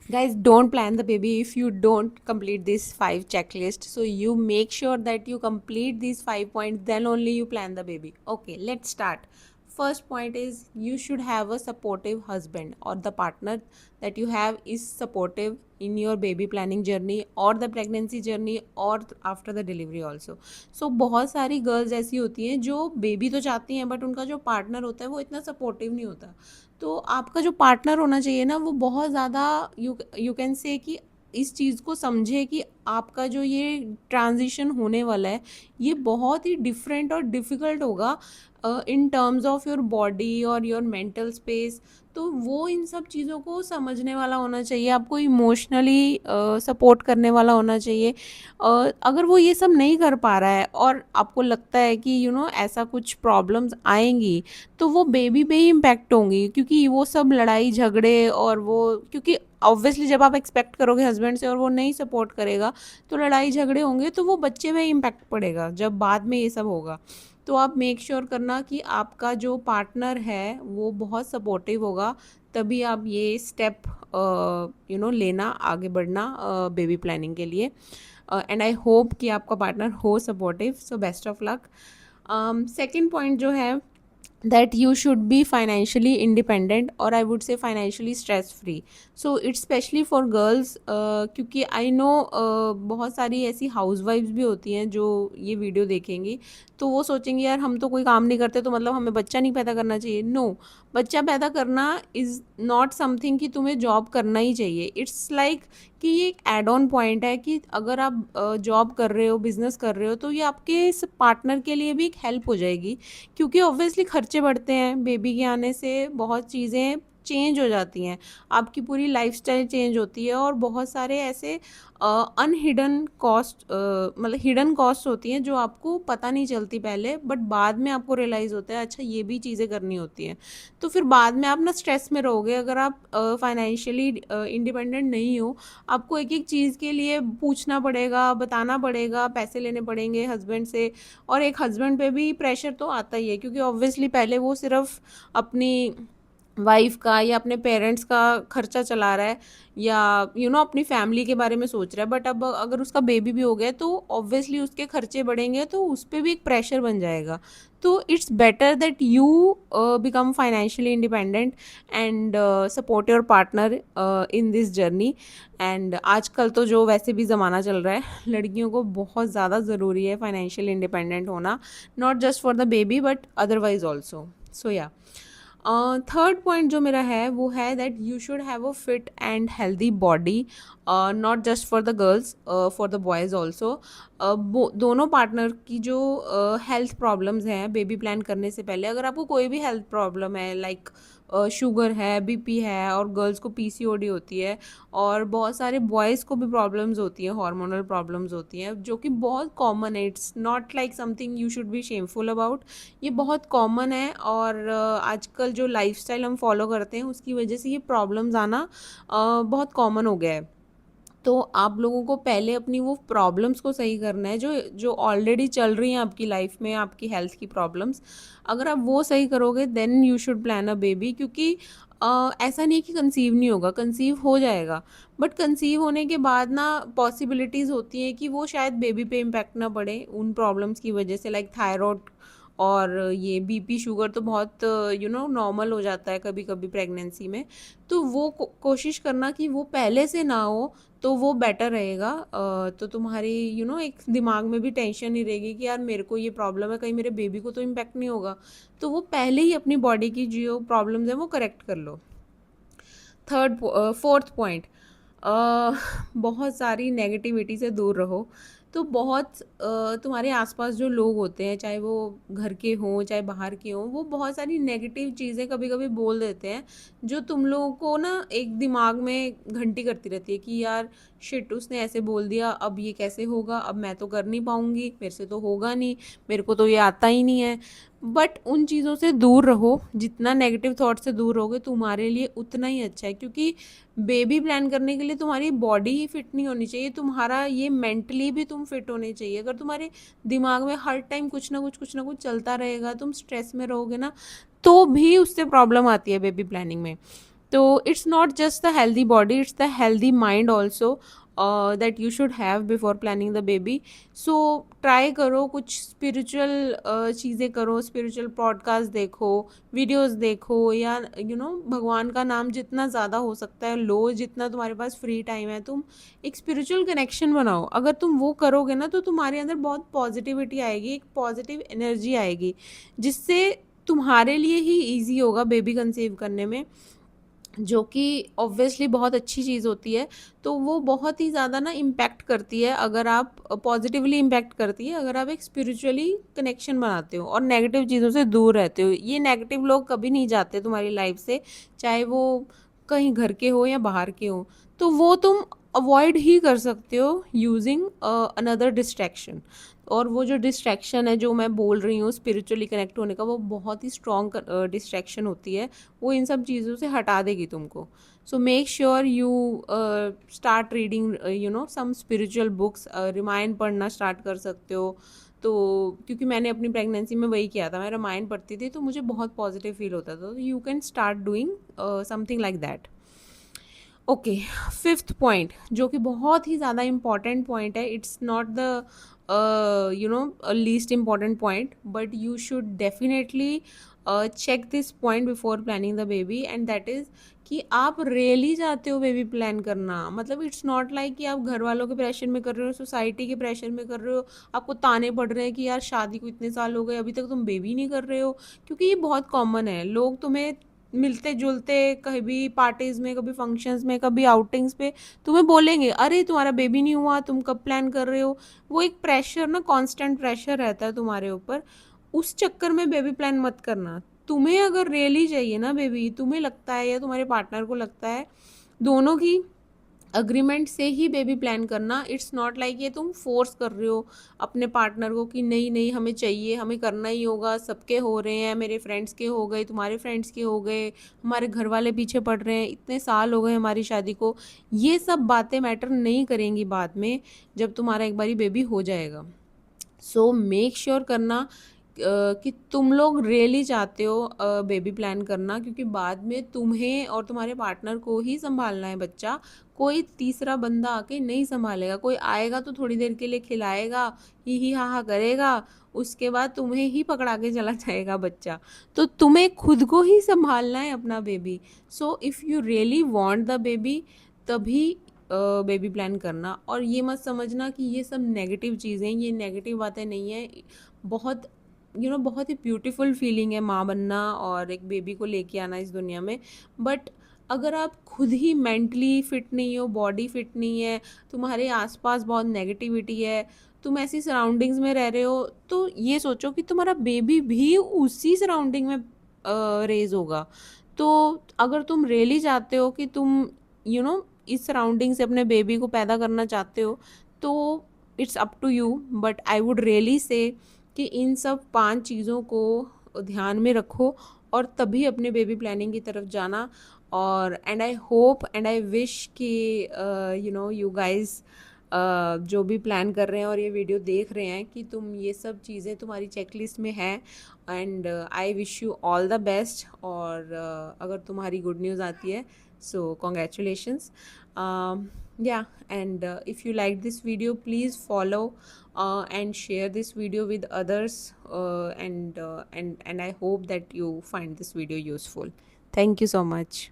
Guys, don't plan the baby if you don't complete this 5 checklist. So you make sure that you complete these 5 points, then only you plan the baby. Okay, let's start. First point is you should have a supportive husband, or the partner that you have is supportive in your baby planning journey or the pregnancy journey or after the delivery also. So बहुत सारी girls ऐसी होती हैं जो baby तो चाहती हैं but उनका जो पार्टनर होता है वो इतना सपोर्टिव नहीं होता। तो आपका जो पार्टनर होना चाहिए ना वो बहुत ज़्यादा यू कैन से कि इस चीज़ को समझे कि आपका जो ये ट्रांजिशन होने वाला है ये बहुत ही डिफरेंट और डिफ़िकल्ट होगा in terms of your body और योर मेंटल स्पेस। तो वो इन सब चीज़ों को समझने वाला होना चाहिए, आपको इमोशनली सपोर्ट करने वाला होना चाहिए। अगर वो ये सब नहीं कर पा रहा है और आपको लगता है कि ऐसा कुछ प्रॉब्लम्स आएंगी, तो वो बेबी पे ही इम्पैक्ट होंगी, क्योंकि वो सब लड़ाई झगड़े और वो, क्योंकि ऑब्वियसली जब आप एक्सपेक्ट करोगे हस्बैंड से और वो नहीं सपोर्ट करेगा तो लड़ाई झगड़े होंगे, तो वो बच्चे पे इम्पैक्ट पड़ेगा जब बाद में ये सब होगा। तो आप मेक श्योर करना कि आपका जो पार्टनर है वो बहुत सपोर्टिव होगा, तभी आप ये स्टेप लेना, आगे बढ़ना बेबी प्लानिंग के लिए। एंड आई होप कि आपका पार्टनर हो supportive. So best of luck. Second point जो है that you should be financially independent, or I would say financially stress free. So it's specially for girls, क्योंकि I know बहुत सारी ऐसी हाउसवाइफ्स भी होती हैं जो ये वीडियो देखेंगी तो वो सोचेंगे यार हम तो कोई काम नहीं करते तो मतलब हमें बच्चा नहीं पैदा करना चाहिए। नो, बच्चा पैदा करना इज़ नॉट समथिंग कि तुम्हें जॉब करना ही चाहिए। इट्स लाइक कि ये एक एड ऑन पॉइंट है कि अगर आप जॉब कर रहे हो, बिजनेस कर रहे हो, तो ये आपके इस पार्टनर के लिए भी एक हेल्प हो जाएगी, क्योंकि ऑब्वियसली खर्चे बढ़ते हैं, बेबी के आने से बहुत चीज़ें चेंज हो जाती हैं, आपकी पूरी लाइफस्टाइल चेंज होती है और बहुत सारे ऐसे अनहिडन कॉस्ट, मतलब हिडन कॉस्ट होती हैं जो आपको पता नहीं चलती पहले, बट बाद में आपको रियलाइज़ होता है अच्छा ये भी चीज़ें करनी होती हैं। तो फिर बाद में आप ना स्ट्रेस में रहोगे अगर आप फाइनेंशियली इंडिपेंडेंट नहीं हो। आपको एक एक चीज़ के लिए पूछना पड़ेगा, बताना पड़ेगा, पैसे लेने पड़ेंगे हस्बैंड से, और एक हस्बैंड पे भी प्रेशर तो आता ही है, क्योंकि ऑब्वियसली पहले वो सिर्फ अपनी वाइफ का या अपने पेरेंट्स का खर्चा चला रहा है या अपनी फैमिली के बारे में सोच रहा है, बट अब अगर उसका बेबी भी हो गया तो ऑब्वियसली उसके खर्चे बढ़ेंगे, तो उस पर भी एक प्रेशर बन जाएगा। तो it's better that you become financially independent and support your partner in this journey. And आजकल तो जो वैसे भी ज़माना चल रहा है, लड़कियों को बहुत ज़्यादा ज़रूरी है फाइनेंशियल इंडिपेंडेंट होना, not just for the baby but otherwise also. So या थर्ड पॉइंट जो मेरा है वो है that you should have a fit and healthy body, not just for the girls, for the boys also. दोनों partner की जो हेल्थ प्रॉब्लम्स हैं बेबी प्लान करने से पहले, अगर आपको कोई भी हेल्थ प्रॉब्लम है लाइक शुगर है, बीपी है, और गर्ल्स को पीसीओडी होती है, और बहुत सारे बॉयज़ को भी प्रॉब्लम्स होती हैं, हार्मोनल प्रॉब्लम्स होती हैं जो कि बहुत कॉमन है। It's not like something you should be shameful about. ये बहुत कॉमन है और आजकल जो लाइफस्टाइल हम फॉलो करते हैं उसकी वजह से ये प्रॉब्लम्स आना बहुत कॉमन हो गया है। तो आप लोगों को पहले अपनी वो प्रॉब्लम्स को सही करना है जो जो ऑलरेडी चल रही हैं आपकी लाइफ में, आपकी हेल्थ की प्रॉब्लम्स। अगर आप वो सही करोगे then you should plan a baby, क्योंकि ऐसा नहीं है कि कंसीव नहीं होगा, कंसीव हो जाएगा, बट कंसीव होने के बाद ना पॉसिबिलिटीज़ होती हैं कि वो शायद बेबी पे इम्पैक्ट ना पड़े उन प्रॉब्लम्स की वजह से, लाइक थायराइड और ये बीपी शुगर तो बहुत नॉर्मल हो जाता है कभी कभी प्रेगनेंसी में। तो वो कोशिश करना कि वो पहले से ना हो, तो वो बेटर रहेगा। तो तुम्हारी एक दिमाग में भी टेंशन नहीं रहेगी कि यार मेरे को ये प्रॉब्लम है, कहीं मेरे बेबी को तो इम्पैक्ट नहीं होगा। तो वो पहले ही अपनी बॉडी की जो प्रॉब्लम्स हैं वो करेक्ट कर लो। फोर्थ पॉइंट, बहुत सारी नेगेटिविटी से दूर रहो। तो बहुत तुम्हारे आसपास जो लोग होते हैं, चाहे वो घर के हों चाहे बाहर के हों, वो बहुत सारी नेगेटिव चीज़ें कभी कभी बोल देते हैं जो तुम लोगों को ना एक दिमाग में घंटी करती रहती है कि यार शिट, उसने ऐसे बोल दिया, अब ये कैसे होगा, अब मैं तो कर नहीं पाऊँगी, मेरे से तो होगा नहीं, मेरे को तो ये आता ही नहीं है। बट उन चीज़ों से दूर रहो, जितना नेगेटिव थॉट से दूर रहोगे तुम्हारे लिए उतना ही अच्छा है, क्योंकि बेबी प्लान करने के लिए तुम्हारी बॉडी ही फिट नहीं होनी चाहिए, तुम्हारा ये मेंटली भी तुम फिट होने चाहिए। अगर तुम्हारे दिमाग में हर टाइम कुछ ना कुछ चलता रहेगा, तुम स्ट्रेस में रहोगे ना, तो भी उससे प्रॉब्लम आती है बेबी प्लानिंग में। तो it's not just the healthy body, it's the healthy mind also that you should have before planning the baby. So try करो, कुछ स्पिरिचुअल चीज़ें करो, स्पिरिचुअल पॉडकास्ट देखो, वीडियोस देखो, या भगवान का नाम जितना ज़्यादा हो सकता है लो. जितना तुम्हारे पास फ्री टाइम है, तुम एक स्पिरिचुअल कनेक्शन बनाओ. अगर तुम वो करोगे ना, तो तुम्हारे अंदर बहुत पॉजिटिविटी आएगी, एक पॉजिटिव एनर्जी आएगी, जिससे तुम्हारे लिए ही ईजी होगा बेबी कंसीव करने में, जो कि ऑब्वियसली बहुत अच्छी चीज़ होती है. तो वो बहुत ही ज़्यादा ना इम्पैक्ट करती है, अगर आप पॉजिटिवली इम्पैक्ट करती है अगर आप एक स्पिरिचुअली कनेक्शन बनाते हो और नेगेटिव चीज़ों से दूर रहते हो. ये नेगेटिव लोग कभी नहीं जाते तुम्हारी लाइफ से, चाहे वो कहीं घर के हो या बाहर के हो. तो वो तुम अवॉइड ही कर सकते हो यूजिंग अनदर डिस्ट्रैक्शन. और वो जो डिस्ट्रैक्शन है जो मैं बोल रही हूँ स्पिरिचुअली कनेक्ट होने का, वो बहुत ही स्ट्रॉन्ग डिस्ट्रैक्शन होती है. वो इन सब चीज़ों से हटा देगी तुमको. So make sure you start reading some spiritual books. Ramayan पढ़ना स्टार्ट कर सकते हो. तो क्योंकि मैंने अपनी प्रेगनेंसी में वही किया था, मैं रामायण पढ़ती थी तो मुझे बहुत पॉजिटिव फील होता था. तो you can start doing something like that. Okay, fifth point जो कि बहुत ही ज़्यादा इम्पॉर्टेंट पॉइंट है. It's not the least important point, but you should definitely check this point before planning the baby, and that is कि आप really चाहते हो बेबी प्लान करना. मतलब इट्स नॉट लाइक कि आप घर वालों के प्रेशर में कर रहे हो, सोसाइटी के प्रेशर में कर रहे हो, आपको ताने पड़ रहे हैं कि यार शादी को इतने साल हो गए अभी तक तुम बेबी नहीं कर रहे हो. क्योंकि ये बहुत कॉमन है, लोग तुम्हें मिलते जुलते कभी पार्टीज में, कभी फंक्शंस में, कभी आउटिंग्स पे तुम्हें बोलेंगे अरे तुम्हारा बेबी नहीं हुआ, तुम कब प्लान कर रहे हो. वो एक प्रेशर ना, कांस्टेंट प्रेशर रहता है तुम्हारे ऊपर. उस चक्कर में बेबी प्लान मत करना. तुम्हें अगर रियली चाहिए ना बेबी, तुम्हें लगता है या तुम्हारे पार्टनर को लगता है, दोनों की अग्रीमेंट से ही बेबी प्लान करना. इट्स नॉट लाइक ये तुम फोर्स कर रहे हो अपने पार्टनर को कि नहीं नहीं हमें चाहिए, हमें करना ही होगा, सबके हो रहे हैं, मेरे फ्रेंड्स के हो गए, तुम्हारे फ्रेंड्स के हो गए, हमारे घर वाले पीछे पड़ रहे हैं, इतने साल हो गए हमारी शादी को. ये सब बातें मैटर नहीं करेंगी बाद में, जब तुम्हारा एक बारी बेबी हो जाएगा. सो मेक श्योर करना कि तुम लोग रियली चाहते हो बेबी प्लान करना, क्योंकि बाद में तुम्हें और तुम्हारे पार्टनर को ही संभालना है बच्चा. कोई तीसरा बंदा आके नहीं संभालेगा. कोई आएगा तो थोड़ी देर के लिए खिलाएगा, ही हा करेगा, उसके बाद तुम्हें ही पकड़ा के चला जाएगा बच्चा. तो तुम्हें खुद को ही संभालना है अपना baby. So if you really want the baby, तभी बेबी प्लान करना. और ये मत समझना कि ये सब नेगेटिव चीज़ें, ये नेगेटिव बातें नहीं है. बहुत बहुत ही ब्यूटीफुल फीलिंग है माँ बनना और एक बेबी को लेके आना इस दुनिया में. बट अगर आप खुद ही मेंटली फिट नहीं हो, बॉडी फिट नहीं है, तुम्हारे आसपास बहुत नेगेटिविटी है, तुम ऐसी सराउंडिंग्स में रह रहे हो, तो ये सोचो कि तुम्हारा बेबी भी उसी सराउंडिंग में रेज होगा. तो अगर तुम रियली चाहते हो कि तुम इस सराउंडिंग से अपने बेबी को पैदा करना चाहते हो, तो it's up to you. But I would really say कि इन सब 5 चीज़ों को ध्यान में रखो और तभी अपने बेबी प्लानिंग की तरफ जाना. और and I hope and I wish कि यू गाइज जो भी प्लान कर रहे हैं और ये वीडियो देख रहे हैं, कि तुम ये सब चीज़ें तुम्हारी चेकलिस्ट में है. And I wish you all the best. और अगर तुम्हारी गुड न्यूज़ आती है, सो congratulations. yeah, and if you like this video, please follow and share this video with others, and I hope that you find this video useful. Thank you so much.